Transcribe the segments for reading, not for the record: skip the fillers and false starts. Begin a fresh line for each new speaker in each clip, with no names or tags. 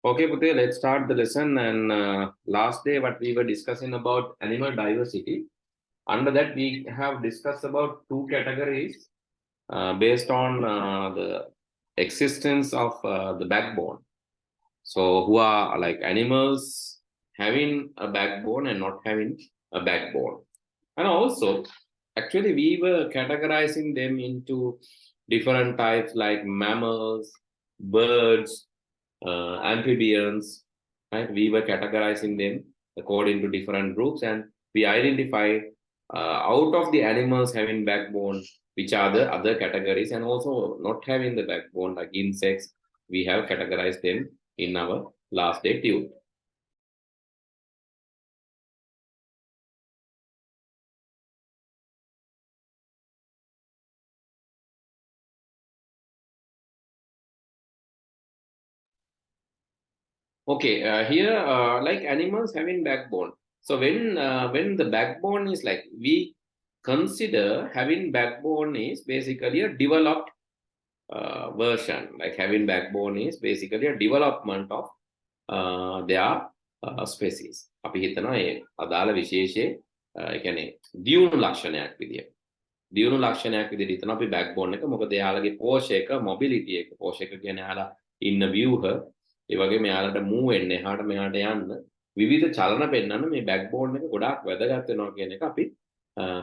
Okay, Pute, let's start the lesson. And last day, what we were discussing about animal diversity. Under that, we have discussed about two categories based on the existence of the backbone. So, who are like animals having a backbone and not having a backbone. And also, actually, we were categorizing them into different types like mammals, birds, amphibians, right? We were categorizing them according to different groups, and we identify out of the animals having backbone, which are the other categories, and also not having the backbone, like insects, we have categorized them in our last day tube. Okay, here like animals having backbone. So when the backbone is like we consider having backbone is basically a developed version. Like having backbone is basically a development of their species. අපි හිතනවා ඒ අදාළ විශේෂයේ ඒ කියන්නේ දියුණු ලක්ෂණයක් විදියට. දියුණු ලක්ෂණයක් විදියට හිතනවා අපි backbone එක. මොකද එයාලගේ පෝෂක mobility එක පෝෂක කියන්නේ එයාලා ඉන්න viewer ඒ වගේම එයාලට move වෙන්න එහාට මෙහාට යන්න විවිධ චලන පෙන්වන්න මේ backbone එක ගොඩාක් වැදගත් වෙනවා කියන එක අපි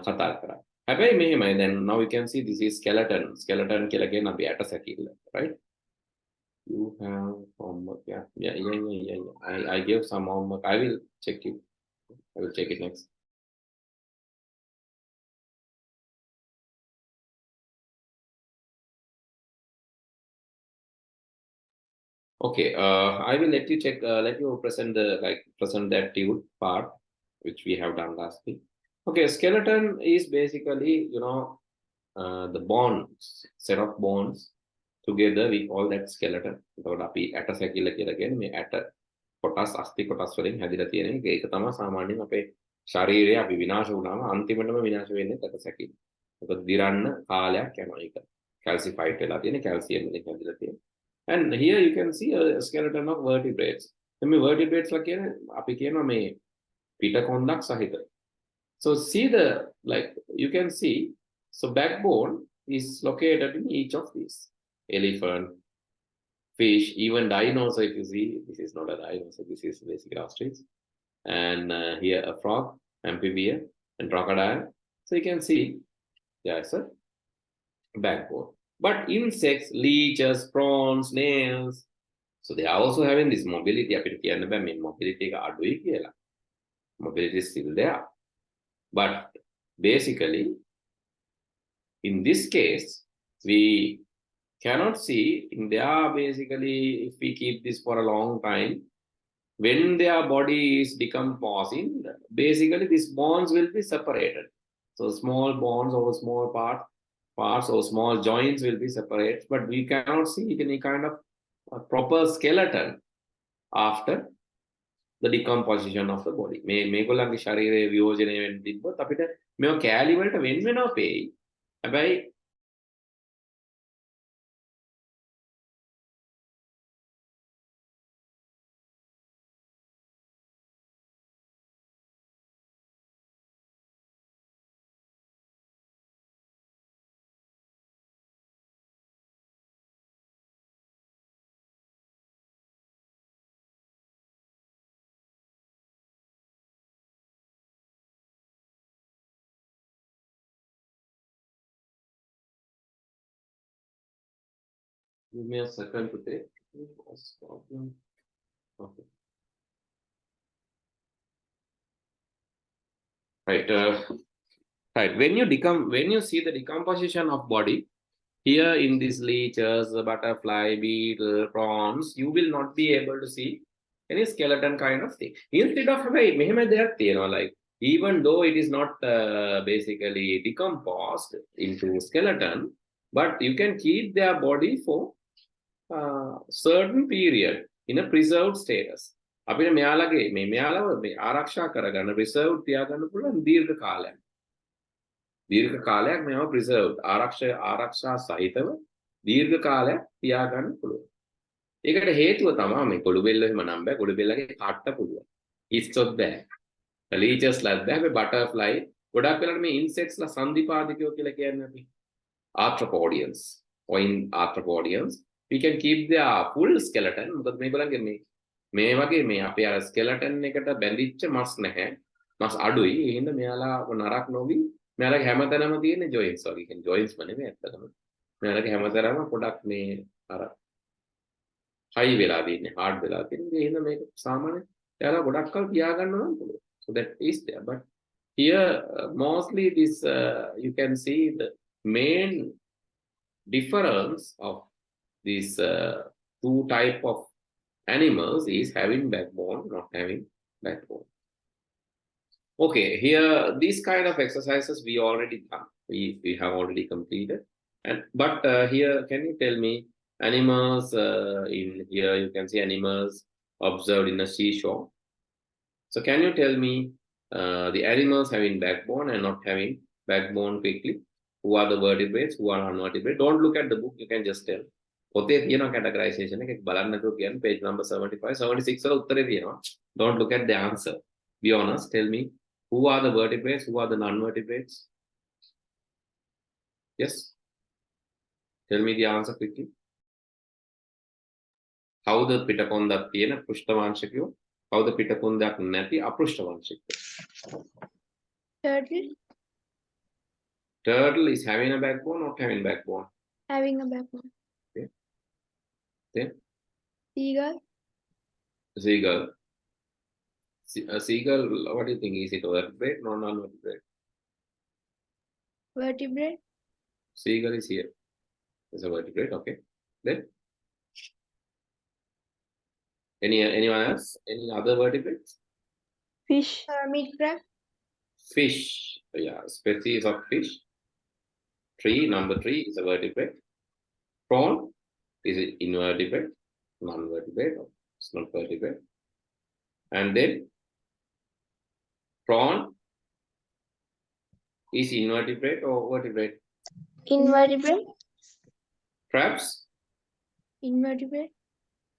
කතා කරා. හැබැයි මෙහෙමයි දැන් now you can see this is skeleton කියලා කියන අපි ඇට සැකිල්ල, right? You have homework. Yeah. I gave some homework. I will check it. I will check it next. Okay. I will let you check. Let you present that tube part, which we have done last week. Okay. Skeleton is basically the bonds, set of bonds. Together we call that skeleton. එතකොට අපි ඇට සැකිල්ල කියලා කියන්නේ මේ ඇට කොටස් අස්ථි කොටස් වලින් හැදිලා තියෙන එක. ඒක තමයි සාමාන්‍යයෙන් අපේ ශරීරය අපි විනාශ වුණාම අන්තිමටම විනාශ වෙන්නේ ඇට සැකිල්ල. මොකද දිරන්න කාලයක් යනවා ඒක. කැල්සිෆයිඩ් වෙලා තියෙන කැල්සියම් වලින් හැදිලා තියෙන. And here you can see a skeleton of vertebrates. මේ vertebrates ලා කියන්නේ අපි කියනවා මේ පිටකොන්දක් සහිත. So see the you can see so backbone is located in each of these. Elephant, fish, even dinosaur. If you see, this is not a dinosaur, this is basically ostrich. And here a frog, amphibian, and crocodile. So you can see there's a backbone. But insects, leeches, prawns, snails, so they are also having this mobility. Mobility mobility is still there. But basically, in this case, we cannot see they are basically, if we keep this for a long time, when their body is decomposing, basically these bonds will be separated. So small bonds or small parts or small joints will be separated, but we cannot see any kind of a proper skeleton after the decomposition of the body. මේගොල්ලන්ගේ ශරීරයේ වියෝජනය වෙන්න තිබ්බොත් අපිට මේව කෑලි වලට වෙන් වෙනවා පෙයි. හැබැයි give me a second to take. Okay. Right. Right. When you see the decomposition of body here in these leeches, butterfly, beetle, prawns, you will not be able to see any skeleton kind of thing. Instead of like even though it is not basically decomposed into skeleton, but you can keep their body for certain period in a preserved status. අපිට මෙයාලව ආරක්ෂා කරගන්න preserved තියාගන්න පුළුවන් දීර්ඝ කාලයක්. දීර්ඝ කාලයක් මේවා preserved ආරක්ෂා සහිතව දීර්ඝ කාලයක් තියාගන්න පුළුවන්. ඒකට හේතුව තමයි මේ කොළු බෙල්ල එහෙම නම් බෑ. කොළු බෙල්ලගේ කට්ට පුළුවන්. ඉස්සොත් බෑ. ලීචර්ස් ලත් බෑ. හැබැයි බටර්ෆ්ලයි ගොඩක් වෙලාවට මේ ඉන්සෙක්ට්ස් ලා සන්ධිපාදිකයෝ කියලා කියන්නේ අපි. Arthropods or in arthropods we can keep their full skeleton. මොකද මේගොල්ලන්ගේ මේ වගේ මේ අපේ අර skeleton එකට බැඳිච්ච මස් නැහැ. මස් අඩුයි. ඒ හින්දා මෙයාලා නරක් නොවි මෙයාලගේ හැමතැනම තියෙන joints වගේ. කියන්නේ joints නෙමෙයි ඇත්තටම. මෙයාලගේ හැමතැනම පොඩක් මේ අර high වෙලා තියෙන්නේ, hard වෙලා තියෙන්නේ. ඒ හින්දා මේක සාමාන්‍ය එයාලා ගොඩක් කල් තියාගන්න නම් පුළුවන්. So that is there. But here mostly this you can see the main difference of these two type of animals is having backbone, not having backbone. Okay, here these kind of exercises we already done. We have already completed. And but here, can you tell me animals in here? You can see animals observed in a seashore. So can you tell me the animals having backbone and not having backbone quickly? Who are the vertebrates? Who are unvertebrates? Don't look at the book. You can just tell. පොතේ තියෙනවා categorization එකක් බලන්න නැතුව කියන්නේ page number 75 76 වල උත්තරේ තියෙනවා. Don't look at the answer. Be honest. Tell me who are the vertebrates? Who are the non-vertebrates? Yes. Tell me the answer quickly. කවුද පිටකොන්දක් තියෙන පෘෂ්ඨවංශිකයෝ? කවුද පිටකොන්දක් නැති අපෘෂ්ඨවංශිකයෝ?
Turtle.
Turtle is having a backbone or not having backbone?
Having a backbone.
Okay. Then
Seagull.
seagull. A seagull, what do you think? Is it a vertebrate or non-vertebrate?
Vertebrate.
Seagull is here. It's a vertebrate. Okay. Then anyone else? Any other vertebrates?
Fish. Hermit crab.
Fish. Yeah, species of fish. Number 3 is a vertebrate. Prawn is it invertebrate, non-vertebrate, it's not vertebrate. And then prawn is invertebrate or vertebrate?
Invertebrate.
Crabs,
Invertebrate.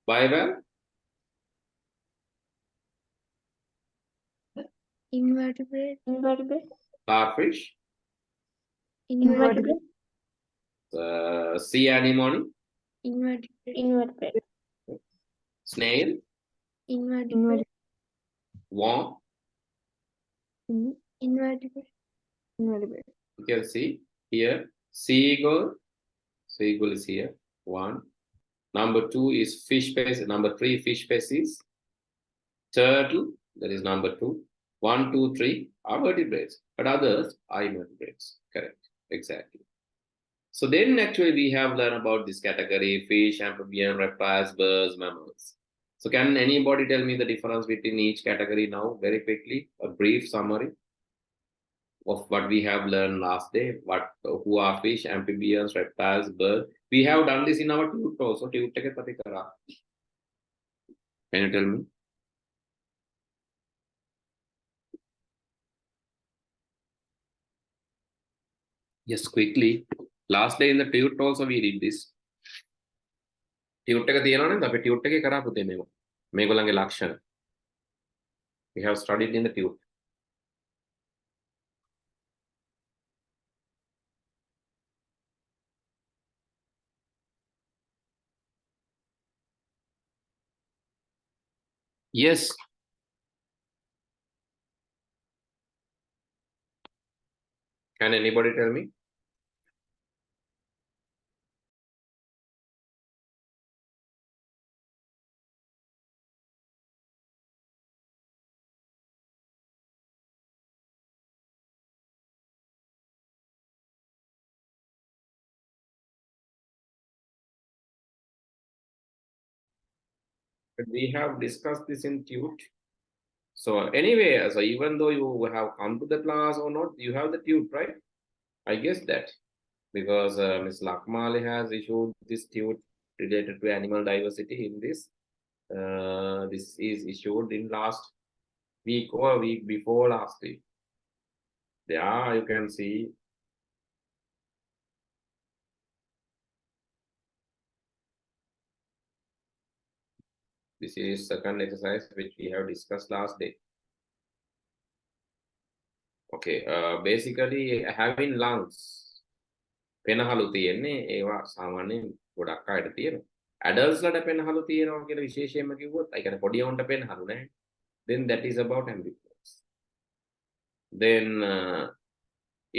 bivalve,
Invertebrate. Invertebrate.
starfish,
Invertebrate.
sea anemone,
Invertebrate. Invertebrate.
snail,
Invertebrate.
worm.
Invertebrate. Invertebrate.
You can see here seagull. Seagull is here. 1. Number 2 is fish species. Number 3 fish species. Turtle, that is number 2. 1, 2, 3 are vertebrates, but others are invertebrates. Correct. Exactly. So then actually we have learned about this category: fish, amphibian, reptiles, birds, mammals. So can anybody tell me the difference between each category now very quickly? A brief summary of what we have learned last day. Who are fish, amphibians, reptiles, birds. We have done this in our tute also. Tute ke pati kara. Can you tell me? Yes, quickly. Last day in the tute also we did this. Tute එක තියෙනවනේ අපි tute එකේ කරා පුතේ මේක. මේගොල්ලන්ගේ ලක්ෂණ. We have studied in the tute. Yes. Can anybody tell me? We have discussed this in tute. So anyway, so even though you have come to the class or not, you have the tute, right? I guess that because Ms. Lakmali has issued this tute related to animal diversity in this. This is issued in last week or a week before last week. There you can see. This is second exercise which we have discussed last day. Okay, basically having lungs. පෙනහළු තියෙන්නේ ඒවා සාමාන්‍යයෙන් ගොඩක් අයට තියෙනවා. Adults ලට පෙනහළු තියෙනවා කියලා විශේෂයෙන්ම කිව්වොත් ඒ කියන්නේ පොඩි උන්ට පෙනහළු නැහැ. Then that is about ambiguous. Then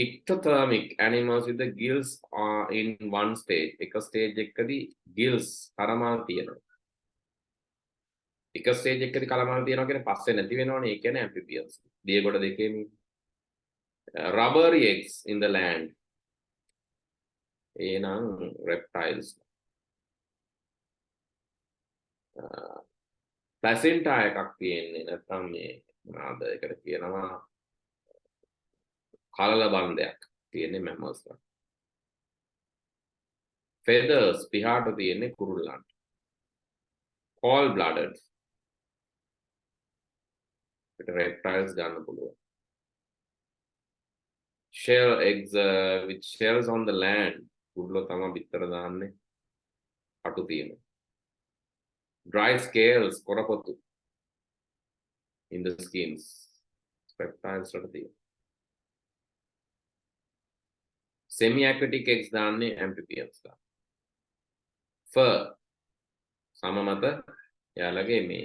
ectothermic animals with the gills are in one stage. එක stage එකකදී gills කරමාල් තියෙනවා. එක stage එකකදී කලමාල් තියෙනවා කියන්නේ පස්සේ නැති වෙනවනේ. ඒ කියන්නේ amphibians. දියගොඩ දෙකේම rubbery eggs in the land. එනම් reptiles. placenta එකක් තියෙන්නේ නැත්නම් මේ මොනවාද ඒකට කියනවා කලල බන්ධයක් තියෙන්නේ mammals වල. feathers පිහාට තියෙන්නේ කුරුල්ලන්ට. cold blooded ඒකට reptiles ගන්න පුළුවන්. shell eggs with shells on the land කුරුල්ලෝ තමයි පිටර දාන්නේ අටු තියෙනවා. dry scales කොරපොතු in the skins reptiles වලට තියෙනවා. semi aquatic eggs දාන්නේ amphibians ලා. fur සම මත යාලගේ මේ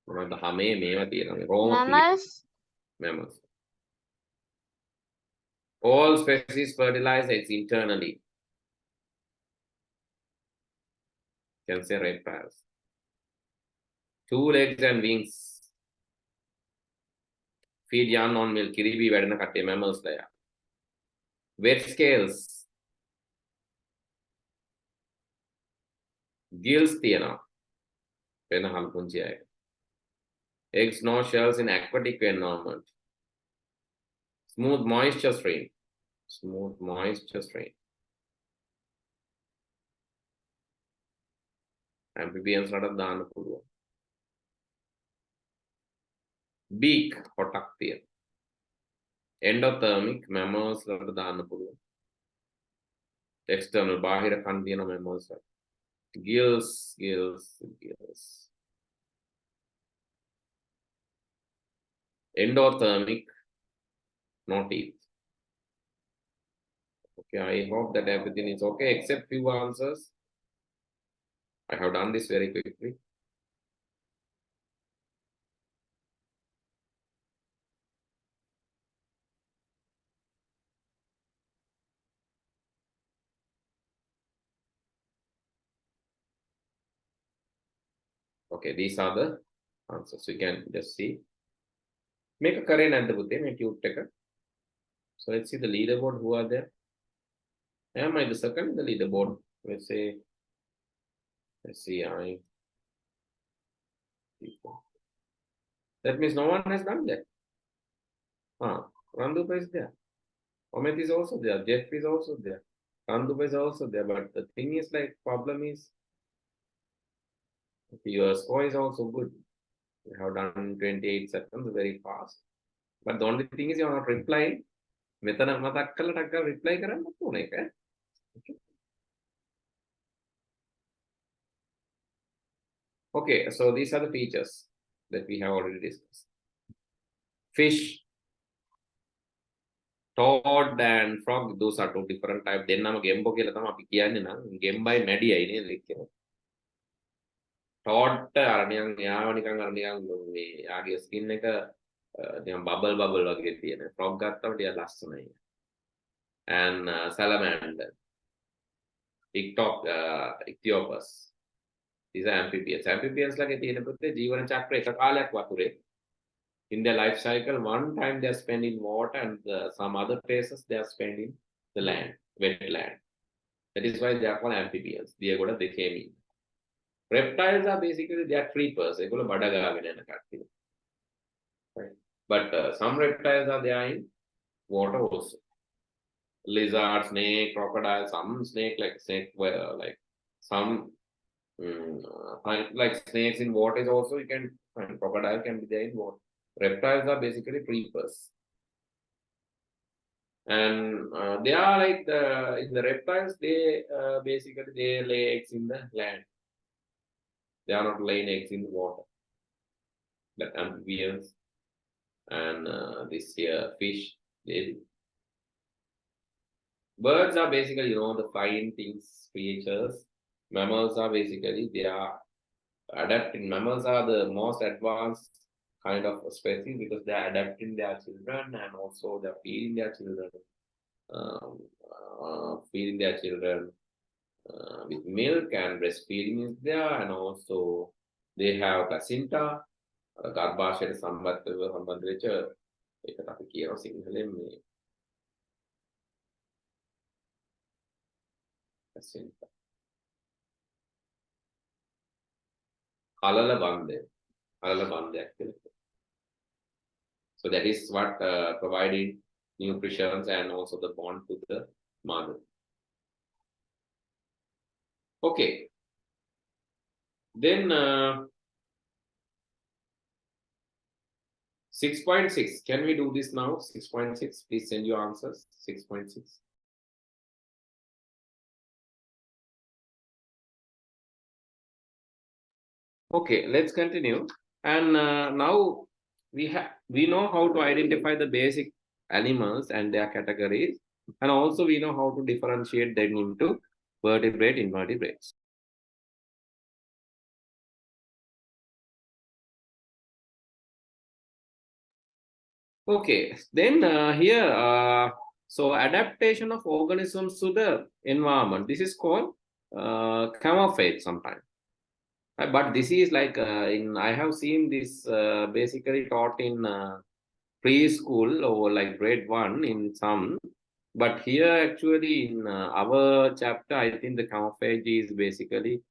මොනවද හැමේ මේවා තියෙනවා රෝම mammals. all species fertilize eggs internally. Can say reptiles. 2 legs and wings. Feed young on milk. Kiribi වැඩන කට්ටිය mammals ලයා. Wet scales. Gills තියෙනවා. පෙනහළු පුංචි අය. Eggs no shells in aquatic environment. Smooth moisture stream. Smooth moisture stream. Amphibians වලට දාන්න පුළුවන්. beak හොටක් තියෙන. endothermic mammals වලට දාන්න පුළුවන්. external බාහිර කන් තියෙන mammals වලට. gills. endothermic no teeth. Okay, I hope that everything is okay except few answers. I have done this very quickly. Okay, these are the answers. You can just see. Make a current and the tube taker. So let's see the leaderboard. Who are there? Am I the second in the leaderboard? Let's see. That means no one has done that. Randupa is there. Ometh is also there. Jeff is also there. Randupa is also there. But the thing is, like, problem is your score is also good. You have done 28 seconds very fast. But the only thing is you are not replying. Metana matak kala takka reply karanna ඕනේ එක. Okay, so these are the features that we have already discussed. Fish, toad and frog, those are two different types. දෙන්නම ගෙම්බෝ කියලා තමයි අපි කියන්නේ නම් ගෙම්බයි මැඩියයි නේද කියන්නේ. toad අර නිකන් යාව නිකන් අර නිකන් මේ යාගේ ස්කින් එක නිකන් බබල් වගේ තියෙන. frog ගත්තම ටික ලස්සනයි. And salamander, ichthyopus. These are amphibians. Amphibians like තියෙන පුතේ ජීවන චක්‍ර එක කාලයක් වතුරේ. In their life cycle, one time they are spent in water and some other places they are spent in the land, wetland. That is why they are called amphibians. They are good at the chemi. Reptiles are basically they are creepers. They go bada gaaගෙන යන කට්ටිය. Right. But some reptiles are there in water also. Lizard, snake, crocodile, some snake like some like snakes in water is also you can find. Crocodile can be there in water. Reptiles are basically creepers, and they are like in the reptiles they basically they lay eggs in the land. They are not laying eggs in the water. That amphibians and this here fish, they do. Birds are basically, the flying things, creatures. Mammals are basically, they are adapting. Mammals are the most advanced kind of species because they are adapting their children and also they're feeding their children. Feeding their children with milk, and breastfeeding is there, and also they have placenta. ගර්භාෂයට සම්බන්ධ වෙච්ච ඒකට අපි කියනවා සිංහලෙන් මේ placenta. අලල බන්ධයක් කියලා. So that is what providing nutrition and also the bond to the mother. Okay. Then 6.6. Can we do this now? 6.6. Please send your answers. 6.6. Okay, let's continue. And now we know how to identify the basic animals and their categories, and also we know how to differentiate them into vertebrate, invertebrates. Okay, then here, so adaptation of organisms to the environment. This is called camouflage sometimes. But this is like I have seen this basically taught in preschool or like grade 1 in some. But here actually in our chapter, I think the camouflage is basically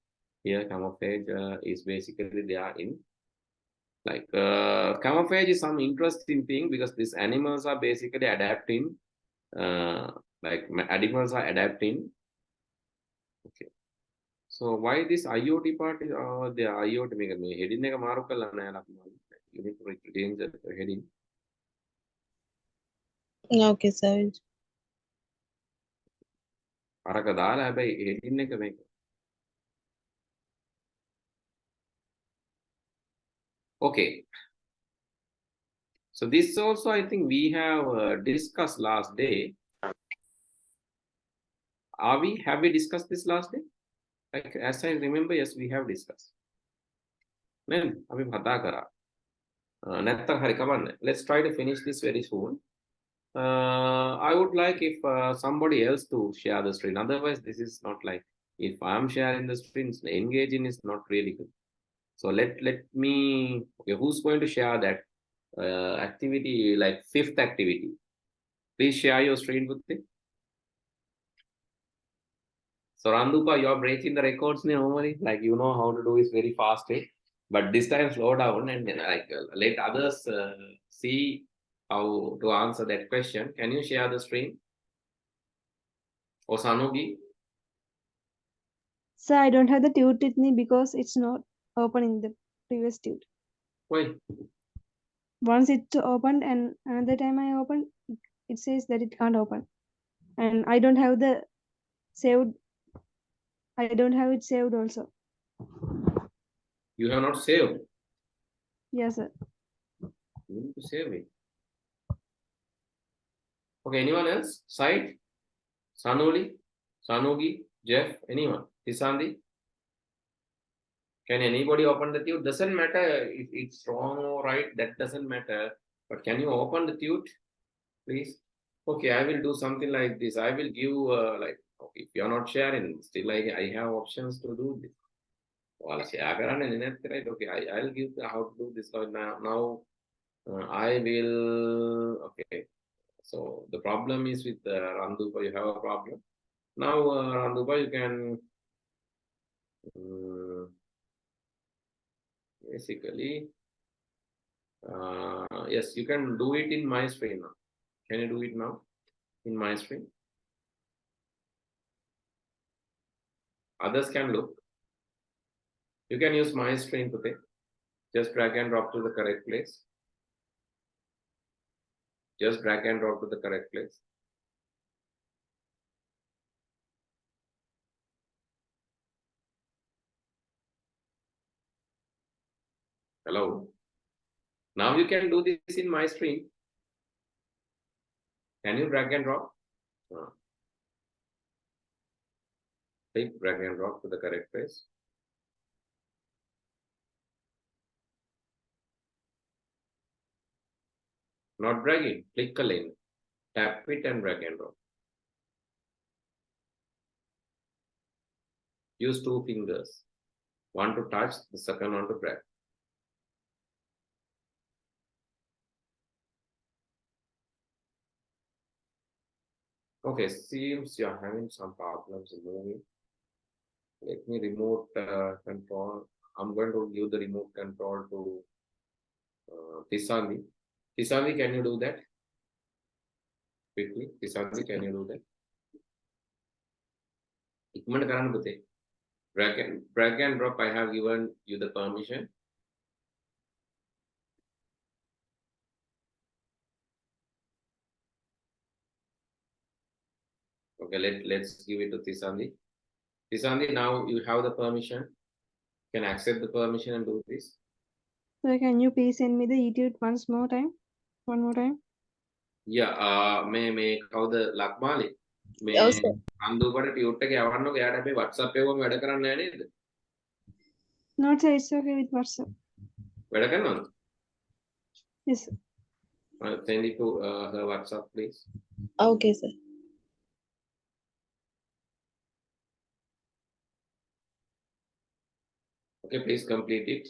here. Camouflage is basically they are in. Like camouflage is some interesting thing because these animals are basically adapting. Like animals are adapting. Okay. So why this IoT part is the IoT heading එක මාරු කරලා නැහැ you need to change the heading.
Okay, sir.
අරක දාලා හැබැයි heading එක මේක. Okay. So this also I think we have discussed last day. Have we discussed this last day? Like, as I remember, yes, we have discussed. Let's try to finish this very soon. I would like if somebody else to share the screen. Otherwise, this is not like if I'm sharing the screen, engaging is not really good. So let me. Okay, who's going to share that activity, like 5th activity? Please share your screen with me. So Randupa, you are breaking the records normally, like you know how to do it very fast, but this time slow down and like let others see how to answer that question. Can you share the screen? Or Sanugi?
Sir, I don't have the tute with me because it's not open in the previous tute.
Why?
Once it's opened and another time I opened, it says that it can't open. And I don't have the saved. I don't have it saved also.
You have not saved?
Yes, sir.
You need to save it. Okay, anyone else? Side? Sanoli? Sanugi? Jeff? Anyone? Tisandi? Can anybody open the tute? Doesn't matter if it's wrong or right, that doesn't matter. But can you open the tute, please? Okay, I will do something like this. I will give like, okay, if you're not sharing, still I have options to do this. Well, okay, I'll give how to do this now. I will, okay. So the problem is with Randupa, you have a problem. Now, Randupa, you can basically, yes, you can do it in my screen now. Can you do it now in my screen? Others can look. You can use my screen today. Just drag and drop to the correct place. Just drag and drop to the correct place. Hello. Now you can do this in my screen. Can you drag and drop? Click, drag and drop to the correct place. Not dragging, click a lane, tap it and drag and drop. Use 2 fingers. One to touch, the second one to drag. Okay, seems you're having some problems in moving. Let me remote control. I'm going to give the remote control to Tisandi. Tisandi, can you do that? Quickly, Tisandi, can you do that? Drag and drop, I have given you the permission. Okay, let's give it to Tisandi. Tisandi, now you have the permission. You can accept the permission and do this.
So can you please send me the etude one more time?
Yeah, may how the Lakmali? May Andu but tute එක යවන්නකො එයාට අපි WhatsApp එකෙන් වැඩ කරන්න නෑ නේද?
No, sir, it's okay with WhatsApp.
වැඩ කරනවද?
Yes.
Send it to her WhatsApp, please.
Okay, sir.
Okay, please complete it.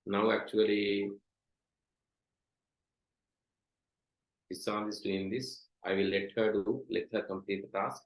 Now actually Isan is doing this. I will let her complete the task.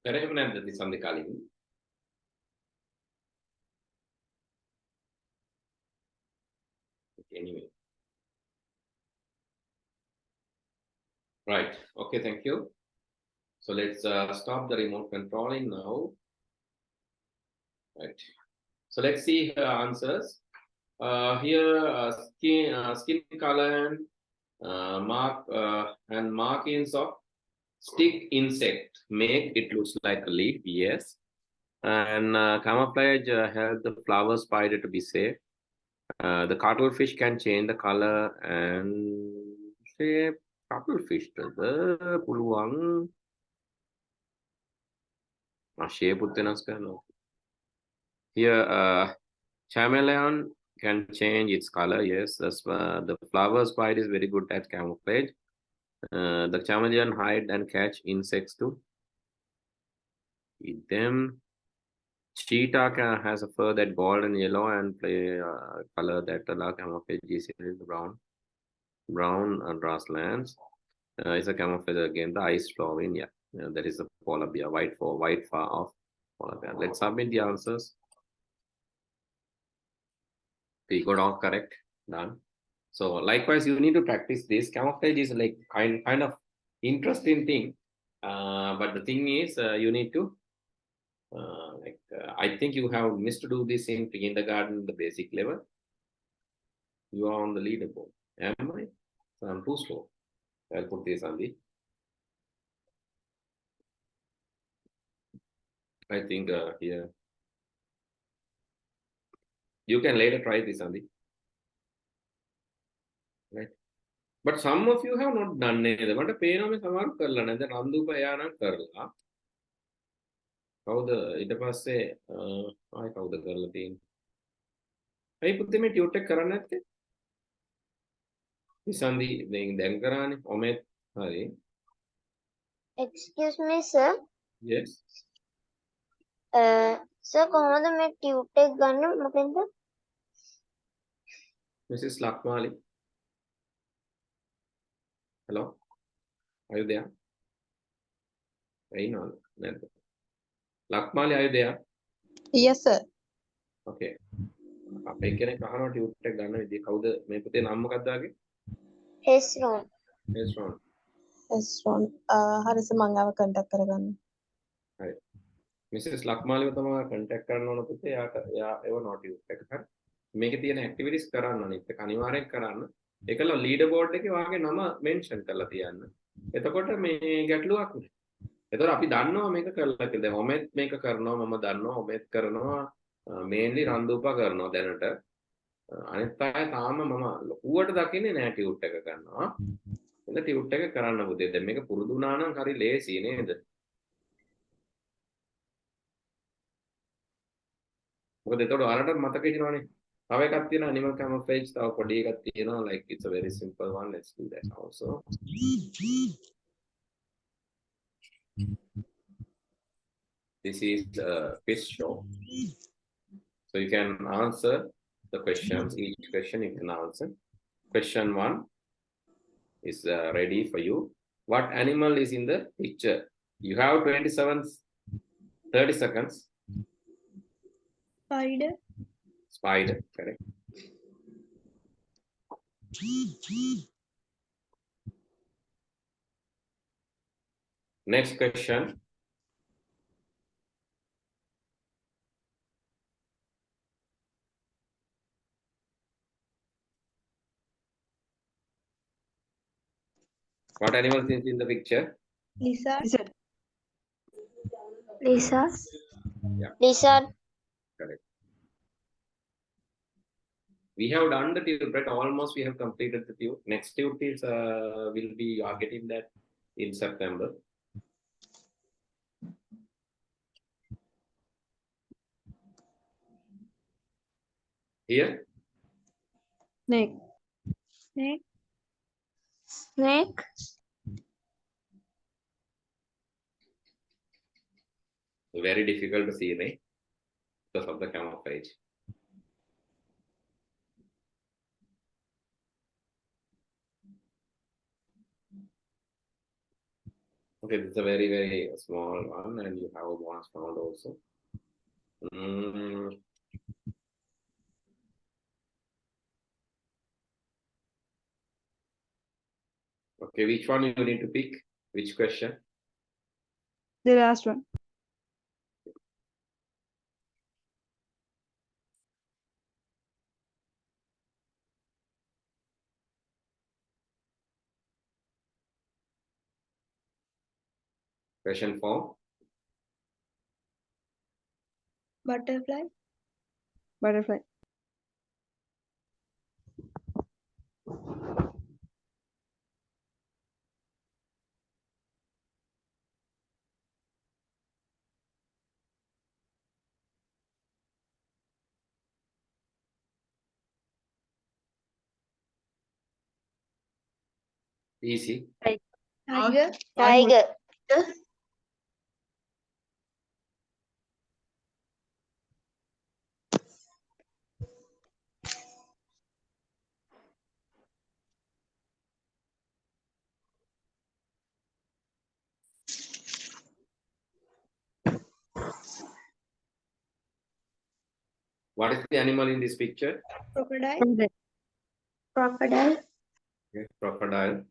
කරේම නැද්ද Tisandi කලින්? Anyway. Right. Okay, thank you. So let's stop the remote controlling now. Right. So let's see her answers. Here, skin color and markings of stick insect make it looks like a leaf. Yes. And camouflage help the flower spider to be safe. The cuttlefish can change the color and shape. Cuttlefish පුළුවන් shape here, chameleon can change its color. Yes, the flower spider is very good at camouflage. The chameleon hide and catch insects too. Eat them. Cheetah has a fur that gold and yellow and play color that allow camouflage easily. Brown grasslands is a camouflage again. The ice flowing, yeah, that is the polar bear. White fur of polar bear. Let's submit the answers. We got all correct. Done. So likewise, you need to practice this. Camouflage is like kind of interesting thing, but the thing is, you need to I think you have missed to do this in kindergarten, the basic level. You are on the leaderboard. Am I? So I'm too slow. I'll put this on the. I think here. You can later try this, Andy. Right. But some of you have not done it. But pay no me samaru karla na. Then Randu pa yana karla. How the ita passe I how the karla thing. I put them at tute karana te. This Andy then karani. Omet hari.
Excuse me, sir.
Yes.
Sir, කොහොමද මේ tute එක ගන්න මොකෙන්ද?
Mrs. Lakmali. Hello. Are you there? I know. Lakmali, are you there?
Yes, sir.
Okay. අපේ කෙනෙක් අහනවා tute එක ගන්න විදිය කවුද මේ පුතේ නම මොකක්ද ආගේ?
Hesron.
Hesron.
Hesron. හරි සර් මම ආව contact කරගන්න.
හරි. Mrs. ලක්මාලිව තමයි contact කරන්න ඕන පුතේ. එයා ඒව notice එක හරි. මේකේ තියෙන activities කරන්න අනිත් එක අනිවාර්යෙන් කරන්න. ඒකල leader board එකේ වාගේ නම mention කරලා තියන්න. එතකොට මේ ගැටලුවක් නෑ. එතකොට අපි දන්නවා මේක කරලා කියලා. දැන් ඔමෙත් මේක කරනවා මම දන්නවා ඔමෙත් කරනවා mainly රන්දුපා කරනවා දැනට. අනිත් අය තාම මම ලොකුවට දකින්නේ නෑ ටියුට් එක කරනවා. එතන ටියුට් එක කරන්න පුතේ. දැන් මේක පුරුදු වුණා නම් හරි ලේසි නේද? මොකද එතකොට ඔයාලට මතක හිටිනවනේ. තව එකක් තියෙනවා animal camouflage තව පොඩි එකක් තියෙනවා like it's a very simple one. Let's do that also. This is the quiz show. So you can answer the questions. Each question you can answer. Question 1 is ready for you. What animal is in the picture? You have 30 seconds.
Spider.
Spider, correct. Next question. What animal is in the picture?
Lizard.
Lizard.
Lisa.
Yeah.
Lizard.
Correct. We have done the tube, right? Almost we have completed the tube. Next tube is will be you are getting that in September. Here.
Snake.
Snake.
Snake.
Very difficult to see, right? Because of the camouflage. Okay, this is a very, very small one, and you have a bonus round also. Okay, which one you need to pick? Which question?
The last one.
Question 4.
Butterfly.
Butterfly.
Easy.
Tiger.
Tiger.
What is the animal in this picture?
Crocodile.
Crocodile.
Okay, crocodile.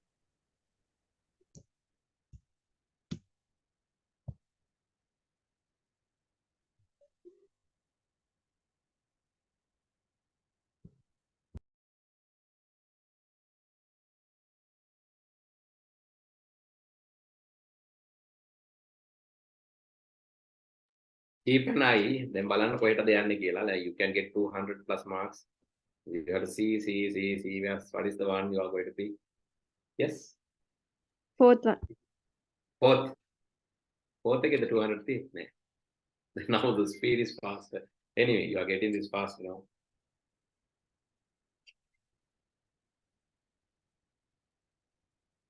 Keep an eye. Then බලන්න කොහෙටද යන්නේ කියලා. Like you can get 200 plus marks. You have to see. What is the one you are going to pick? Yes.
Fourth one.
Fourth. Fourth get the 200 thief. Now the speed is faster. Anyway, you are getting this fast now.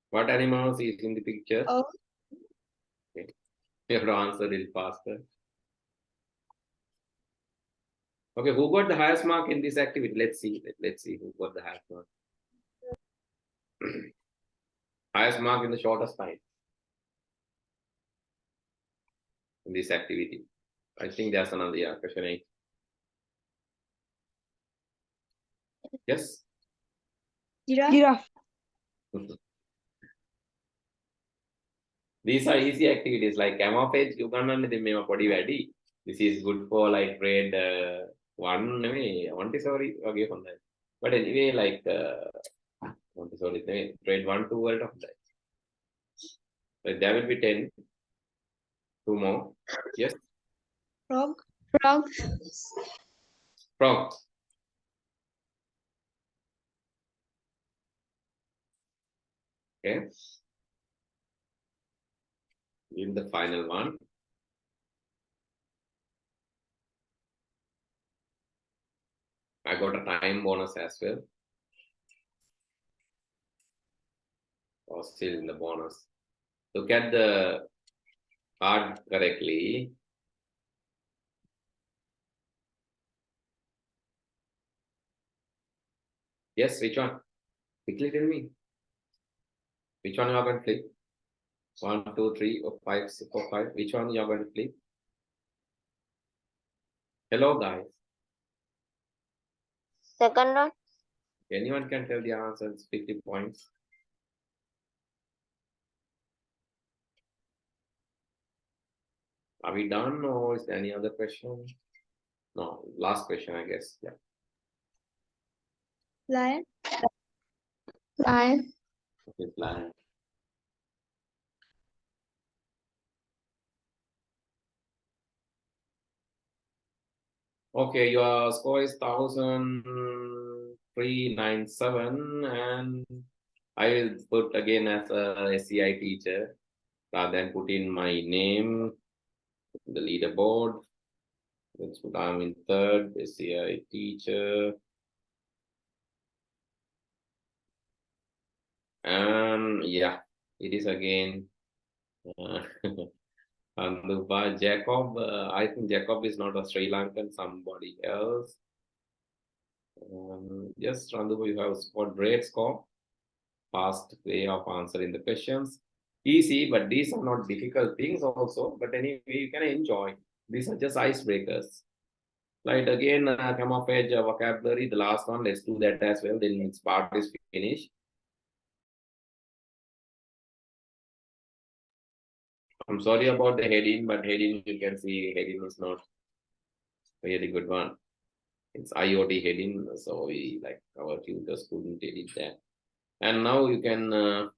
What animals is in the picture?
Oh.
Okay. You have to answer a little faster. Okay, who got the highest mark in this activity? Let's see. Let's see who got the highest mark. Highest mark in the shortest time in this activity. I think there's another question 8. Yes.
Giraffe.
Giraffe.
These are easy activities like camouflage. You can't me body ready. This is good for like grade 1. Montessori. Okay, from that. But anyway, like Montessori, grade 1 to world of that. Like there will be 10. 2 more. Yes.
Frog.
Frog.
Frog. Okay. In the final one. I got a time bonus as well. Or still in the bonus. Look at the card correctly. Yes, which one? Quickly tell me. Which one you are going to flip? 1, 2, 3, or 5, 6, or 5. Which one you are going to flip? Hello, guys.
Second one.
Anyone can tell the answers. 50 points. Are we done, or is there any other question? No, last question, I guess. Yeah.
Lion.
Lion.
Okay, lion. Okay, your score is 1397, and I will put again as a SCI teacher rather than put in my name, the leaderboard. Let's put I'm in third, SCI teacher. And yeah, it is again Anduba Jacob. I think Jacob is not a Sri Lankan, somebody else. Yes, Randuba, you have scored great score. Fast way of answering the questions. Easy, but these are not difficult things also. But anyway, you can enjoy. These are just icebreakers. Like again, camouflage vocabulary, the last one, let's do that as well. Then its part is finished. I'm sorry about the heading, but heading, you can see heading is not a really good one. It's IoT heading, so we like our tutors couldn't edit that. And now you can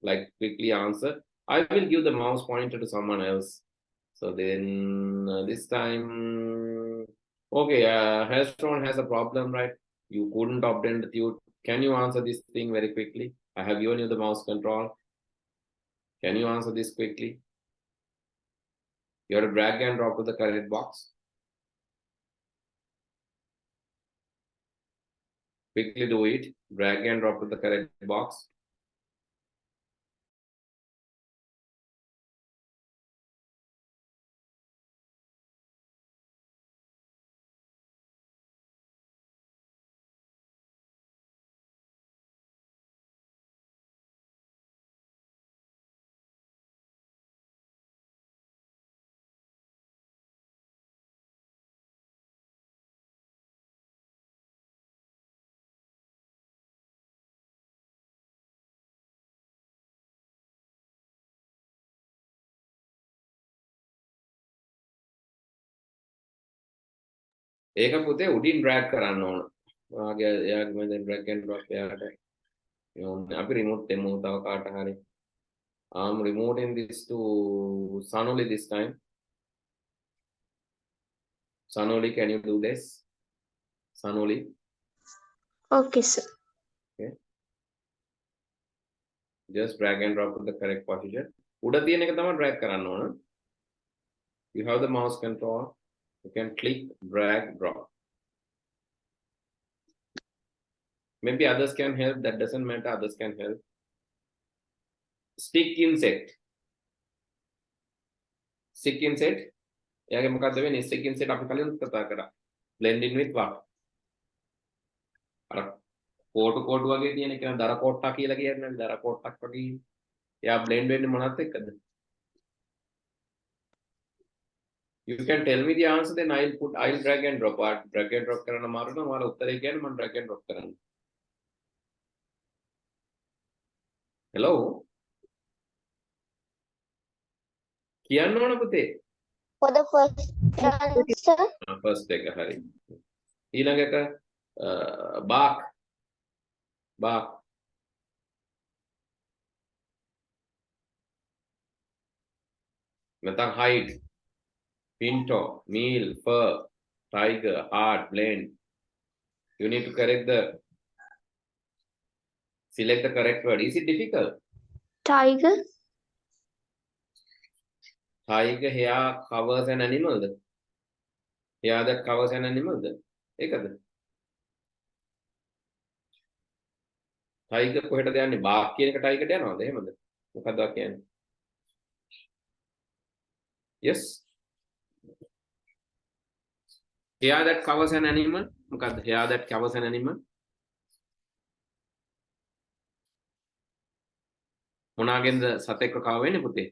like quickly answer. I will give the mouse pointer to someone else. So then this time, okay, Hellstrom has a problem, right? You couldn't obtain the tute. Can you answer this thing very quickly? I have given you the mouse control. Can you answer this quickly? You have to drag and drop to the correct box. Quickly do it. Drag and drop to the correct box. ඒක පුතේ උඩින් drag කරන්න ඕන. ඔයාගේ එයාගේ මම දැන් drag and drop එයාට අපි remote දෙමු තව කාට හරි. I'm removing this to Sanoli this time. Sanoli, can you do this? Sanoli.
Okay, sir.
Okay. Just drag and drop to the correct position. උඩ තියෙන එක තමයි drag කරන්න ඕන. You have the mouse control. You can click, drag, drop. Maybe others can help. That doesn't matter. Others can help. Stick insect. Stick insect. එයාගේ මොකක්ද වෙන්නේ? Stick insect අපි කලින් කතා කරා. Blend in with what? අර කෝටු වගේ තියෙන එක දර කොට්ටා කියලා කියන්නේ දර කොට්ටක් වගේ. එයා blend වෙන්නේ මොනවත් එක්කද? You can tell me the answer, then I'll drag and drop. Drag and drop කරන්න මාරු නම් ඔයාලා උත්තරේ කියන්නේ මම drag and drop කරන්න. Hello? කියන්න ඕන පුතේ.
For the first answer,
First එක හරි. ඊළඟ එක bark. Bark. නැත්නම් hide. Pinto, meal, fur, tiger, heart, blend. You need to select the correct word. Is it difficult?
tiger,
Tiger hair covers an animal. Hair that covers an animal. ඒකද? Tiger කොහෙටද යන්නේ? bark කියන එක tiger ට යනවද? එහෙමද? මොකක්ද කියන්නේ? Yes. Hair that covers an animal. මොකක්ද? Hair that covers an animal. මොනාගෙන්ද සතෙක්ව කව වෙන්නේ පුතේ?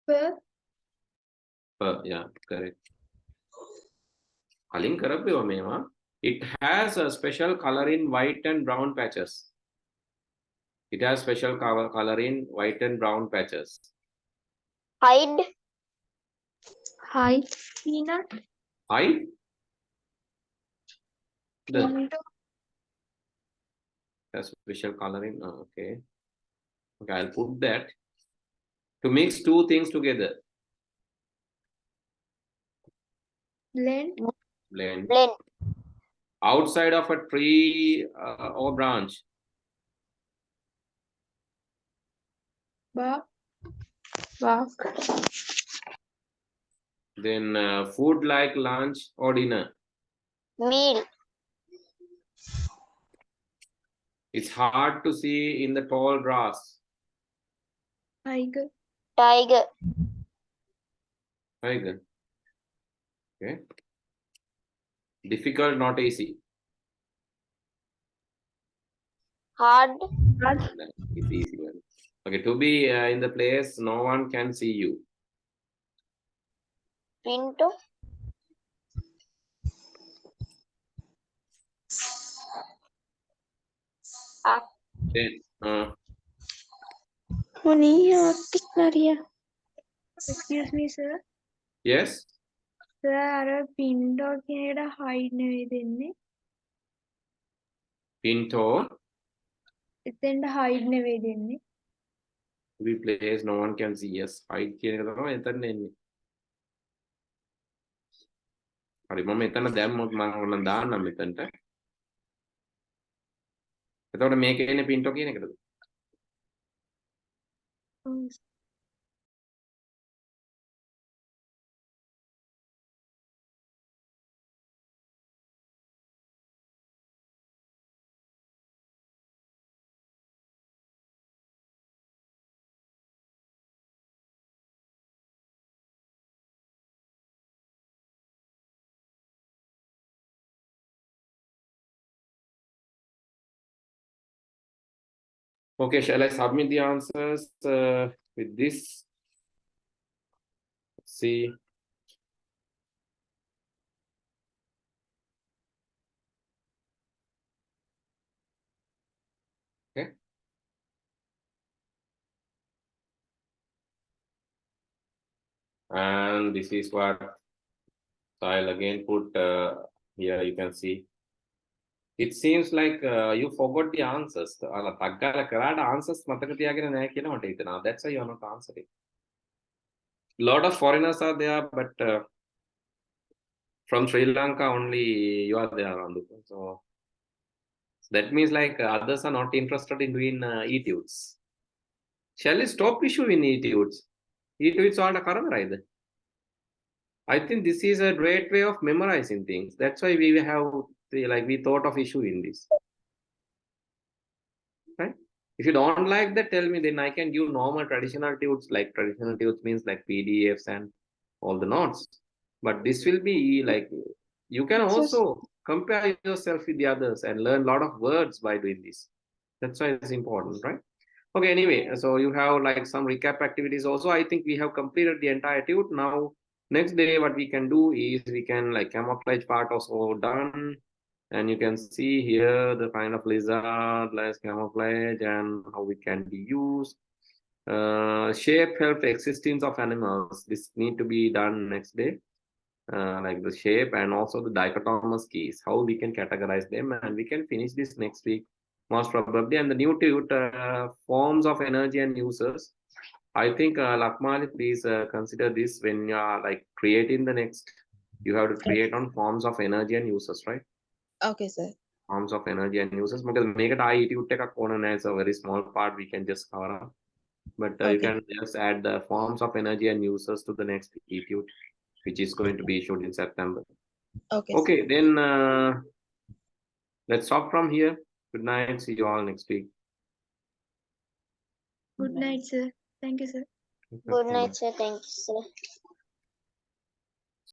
Fur.
Yeah, correct. කලින් කරපේවා මේවා. It has a special color in white and brown patches. It has special color in white and brown patches.
hide, hide,
Peanut.
Hide? The
Pinto.
has special color in. Oh, okay. Okay, I'll put that. To mix two things together.
Blend.
Blend.
blend,
Outside of a tree or branch.
Bark.
bark,
Then food like lunch or dinner.
meal,
It's hard to see in the tall grass.
Tiger.
tiger,
Tiger. Okay. Difficult, not easy.
hard,
It's easy one. Okay, to be in the place no one can see you.
pinto,
Then
Excuse me, sir.
yes,
Sir, අර පින්ඩෝ කියන එකට hide නෙවෙයි දෙන්නේ.
Pinto.
එතෙන්ට hide නෙවෙයි දෙන්නේ.
To be place no one can see. Yes, hide කියන එක තමයි එතන එන්නේ. හරි මම එතන දැම්මොත් මම ඕන දාන්නම් මෙතනට. එතකොට මේකේ එන්නේ Pinto කියන එකද? Okay, shall I submit the answers with this? Let's see. Okay. And this is what, so I'll again put here, you can see. It seems like you forgot the answers. Answers that's why you're not answering. A lot of foreigners are there, but from Sri Lanka only you are there, Randuka. So that means like others are not interested in doing etudes. Shall we stop issuing etudes? Etudes are the I think this is a great way of memorizing things. That's why we have we thought of issuing this. Right? If you don't like that, tell me, then I can give normal traditional tudes. Like traditional tudes means like PDFs and all the notes. But this will be like, you can also compare yourself with the others and learn a lot of words by doing this. That's why it's important, right? Okay, anyway, so you have like some recap activities also. I think we have completed the entire tude. Now, next day, what we can do is we can like camouflage part also done. And you can see here the kind of lizard, less camouflage, and how it can be used. Shape help existence of animals. This need to be done next day. Like the shape and also the dichotomous keys, how we can categorize them, and we can finish this next week most probably. And the new forms of energy and users, I think Lakmali, please consider this when you are like creating the next, you have to create on forms of energy and users, right?
Okay, sir.
Forms of energy and users, because make it I you take a corner as a very small part we can just cover up, but you can just add the forms of energy and users to the next etude, which is going to be issued in September.
Okay.
Okay, then let's stop from here. Good night. See you all next week.
Good night, sir. Thank you, sir.
Good night, sir. Thank you, sir.